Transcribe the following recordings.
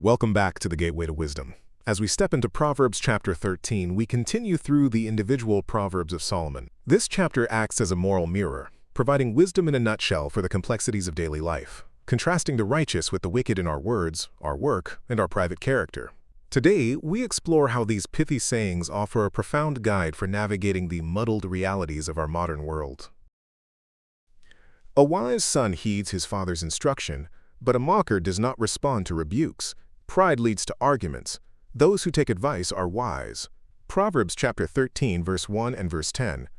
Welcome back to the Gateway to Wisdom. As we step into Proverbs chapter 13, we continue through the individual Proverbs of Solomon. This chapter acts as a moral mirror, providing wisdom in a nutshell for the complexities of daily life, contrasting the righteous with the wicked in our words, our work, and our private character. Today, we explore how these pithy sayings offer a profound guide for navigating the muddled realities of our modern world. A wise son heeds his father's instruction, but a mocker does not respond to rebukes. Pride leads to arguments. Those who take advice are wise. Proverbs chapter 13, verse 1 and verse 10.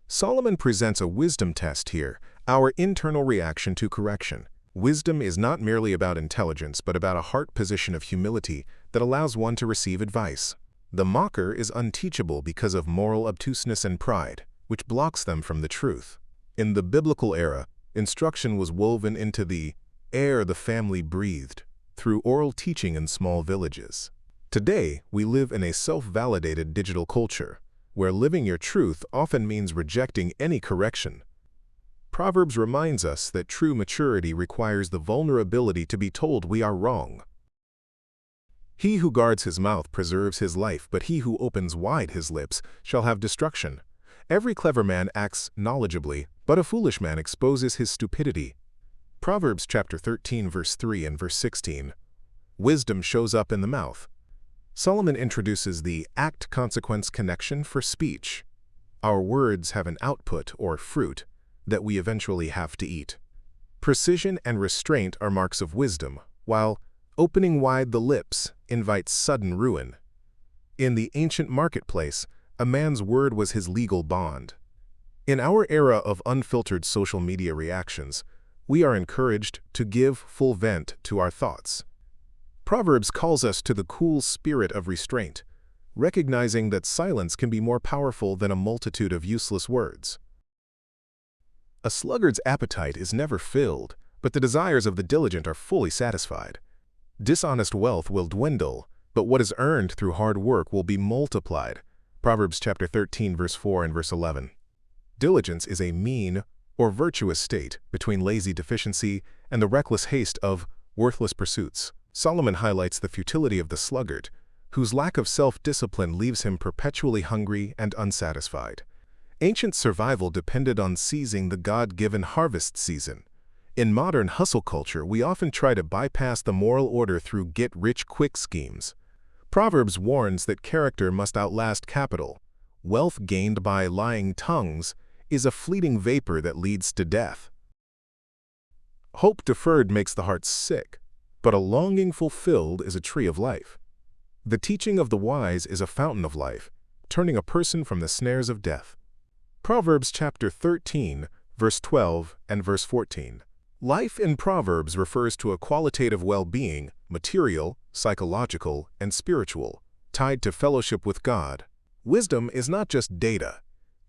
Solomon presents a wisdom test here, our internal reaction to correction. Wisdom is not merely about intelligence, but about a heart position of humility that allows one to receive advice. The mocker is unteachable because of moral obtuseness and pride, which blocks them from the truth. In the biblical era, instruction was woven into the air the family breathed, through oral teaching in small villages. Today, we live in a self-validated digital culture, where living your truth often means rejecting any correction. Proverbs reminds us that true maturity requires the vulnerability to be told we are wrong. He who guards his mouth preserves his life, but he who opens wide his lips shall have destruction. Every clever man acts knowledgeably, but a foolish man exposes his stupidity. Proverbs chapter 13, verse 3 and verse 16. Wisdom shows up in the mouth. Solomon introduces the act-consequence connection for speech. Our words have an output or fruit that we eventually have to eat. Precision and restraint are marks of wisdom, while opening wide the lips invites sudden ruin. In the ancient marketplace, a man's word was his legal bond. In our era of unfiltered social media reactions, we are encouraged to give full vent to our thoughts. Proverbs calls us to the cool spirit of restraint, recognizing that silence can be more powerful than a multitude of useless words. A sluggard's appetite is never filled, but the desires of the diligent are fully satisfied. Dishonest wealth will dwindle, but what is earned through hard work will be multiplied. Proverbs chapter 13, verse 4 and verse 11. Diligence is a mean or virtuous state between lazy deficiency and the reckless haste of worthless pursuits. Solomon highlights the futility of the sluggard, whose lack of self-discipline leaves him perpetually hungry and unsatisfied. Ancient survival depended on seizing the God-given harvest season. In modern hustle culture, we often try to bypass the moral order through get-rich-quick schemes. Proverbs warns that character must outlast capital. Wealth gained by lying tongues is a fleeting vapor that leads to death. Hope deferred makes the heart sick, but a longing fulfilled is a tree of life. The teaching of the wise is a fountain of life, turning a person from the snares of death. Proverbs chapter 13, verse 12 and verse 14. Life in Proverbs refers to a qualitative well-being, material, psychological, and spiritual, tied to fellowship with God. Wisdom is not just data.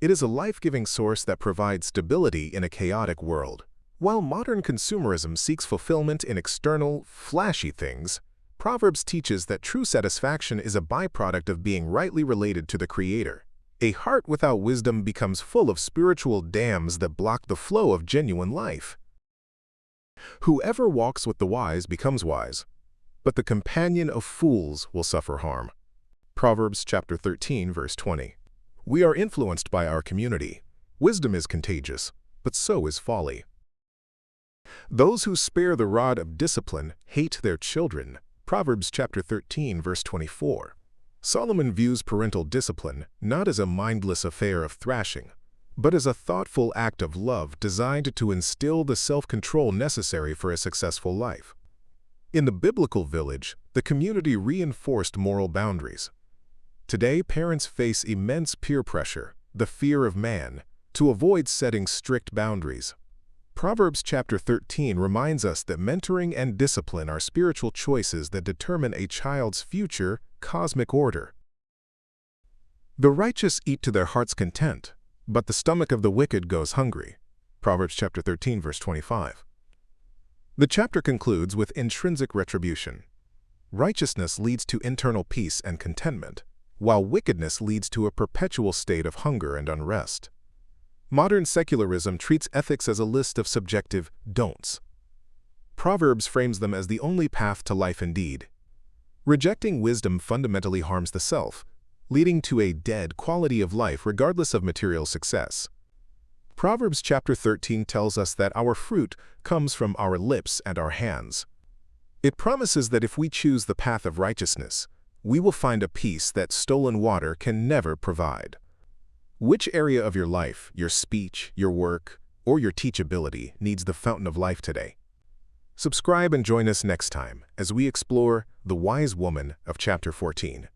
It is a life-giving source that provides stability in a chaotic world. While modern consumerism seeks fulfillment in external, flashy things, Proverbs teaches that true satisfaction is a byproduct of being rightly related to the Creator. A heart without wisdom becomes full of spiritual dams that block the flow of genuine life. Whoever walks with the wise becomes wise, but the companion of fools will suffer harm. Proverbs chapter 13, verse 20. We are influenced by our community. Wisdom is contagious, but so is folly. Those who spare the rod of discipline hate their children. Proverbs chapter 13, verse 24. Solomon views parental discipline not as a mindless affair of thrashing, but as a thoughtful act of love designed to instill the self-control necessary for a successful life. In the biblical village, the community reinforced moral boundaries. Today, parents face immense peer pressure, the fear of man, to avoid setting strict boundaries. Proverbs chapter 13 reminds us that mentoring and discipline are spiritual choices that determine a child's future cosmic order. The righteous eat to their heart's content, but the stomach of the wicked goes hungry. Proverbs chapter 13, verse 25. The chapter concludes with intrinsic retribution. Righteousness leads to internal peace and contentment, while wickedness leads to a perpetual state of hunger and unrest. Modern secularism treats ethics as a list of subjective don'ts. Proverbs frames them as the only path to life indeed, Rejecting wisdom fundamentally harms the self, leading to a dead quality of life regardless of material success. Proverbs chapter 13 tells us that our fruit comes from our lips and our hands. It promises that if we choose the path of righteousness, we will find a peace that stolen water can never provide. Which area of your life, your speech, your work, or your teachability needs the fountain of life today? Subscribe and join us next time as we explore the wise woman of chapter 14.